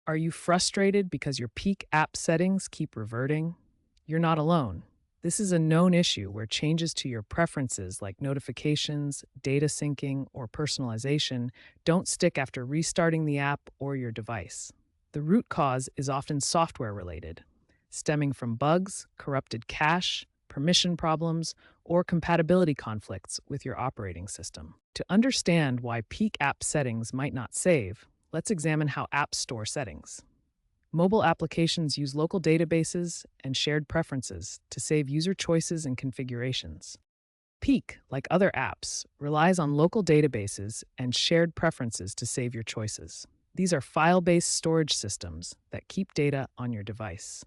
Are you frustrated because your Peak app settings keep reverting? You're not alone. This is a known issue where changes to your preferences like notifications, data syncing, or personalization don't stick after restarting the app or your device. The root cause is often software related, stemming from bugs, corrupted cache, permission problems, or compatibility conflicts with your operating system. To understand why Peak app settings might not save, let's examine how apps store settings. Mobile applications use local databases and shared preferences to save user choices and configurations. Peak, like other apps, relies on local databases and shared preferences to save your choices. These are file-based storage systems that keep data on your device.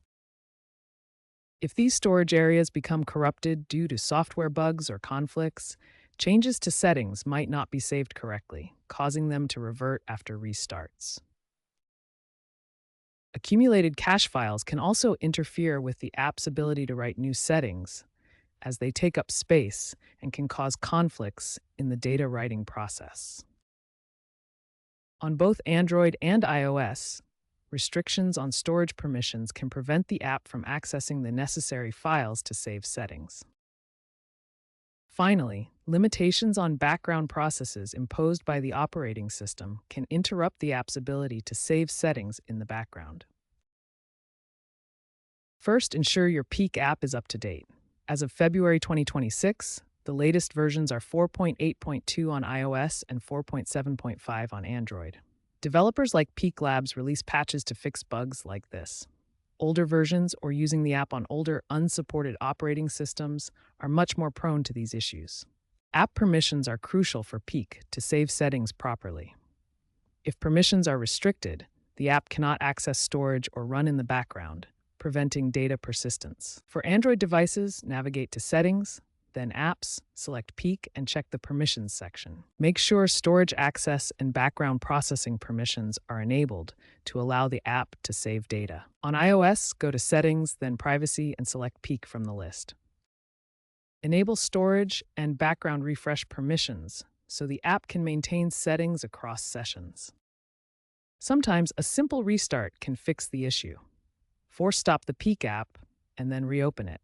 If these storage areas become corrupted due to software bugs or conflicts, changes to settings might not be saved correctly, causing them to revert after restarts. Accumulated cache files can also interfere with the app's ability to write new settings, as they take up space and can cause conflicts in the data writing process. On both Android and iOS, restrictions on storage permissions can prevent the app from accessing the necessary files to save settings. Finally, limitations on background processes imposed by the operating system can interrupt the app's ability to save settings in the background. First, ensure your Peak app is up to date. As of February 2026, the latest versions are 4.8.2 on iOS and 4.7.5 on Android. Developers like Peak Labs release patches to fix bugs like this. Older versions or using the app on older, unsupported operating systems are much more prone to these issues. App permissions are crucial for Peak to save settings properly. If permissions are restricted, the app cannot access storage or run in the background, preventing data persistence. For Android devices, navigate to Settings, then Apps, select Peak, and check the Permissions section. Make sure storage access and background processing permissions are enabled to allow the app to save data. On iOS, go to Settings, then Privacy, and select Peak from the list. Enable storage and background refresh permissions so the app can maintain settings across sessions. Sometimes a simple restart can fix the issue. Force stop the Peak app and then reopen it.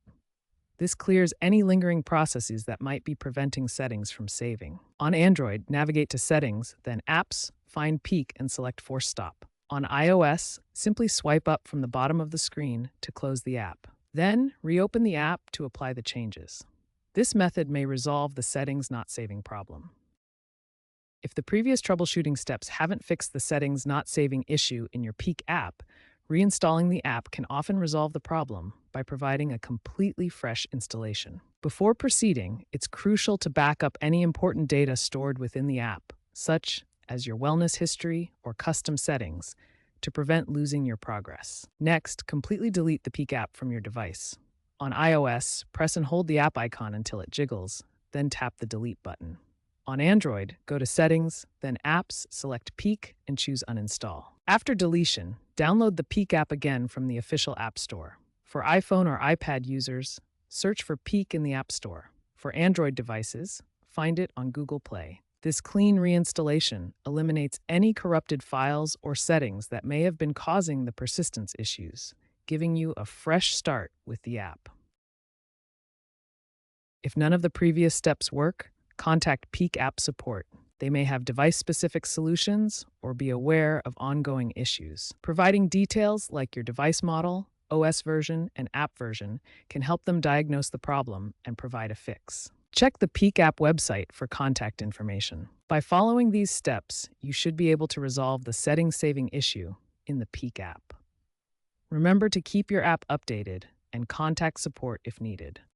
This clears any lingering processes that might be preventing settings from saving. On Android, navigate to Settings, then Apps, find Peak, and select Force Stop. On iOS, simply swipe up from the bottom of the screen to close the app. Then, reopen the app to apply the changes. This method may resolve the settings not saving problem. If the previous troubleshooting steps haven't fixed the settings not saving issue in your Peak app, reinstalling the app can often resolve the problem by providing a completely fresh installation. Before proceeding, it's crucial to back up any important data stored within the app, such as your wellness history or custom settings, to prevent losing your progress. Next, completely delete the Peak app from your device. On iOS, press and hold the app icon until it jiggles, then tap the Delete button. On Android, go to Settings, then Apps, select Peak, and choose Uninstall. After deletion, download the Peak app again from the official App Store. For iPhone or iPad users, search for Peak in the App Store. For Android devices, find it on Google Play. This clean reinstallation eliminates any corrupted files or settings that may have been causing the persistence issues, giving you a fresh start with the app. If none of the previous steps work, contact Peak App Support. They may have device-specific solutions or be aware of ongoing issues. Providing details like your device model, OS version, and app version can help them diagnose the problem and provide a fix. Check the Peak App website for contact information. By following these steps, you should be able to resolve the settings-saving issue in the Peak app. Remember to keep your app updated and contact support if needed.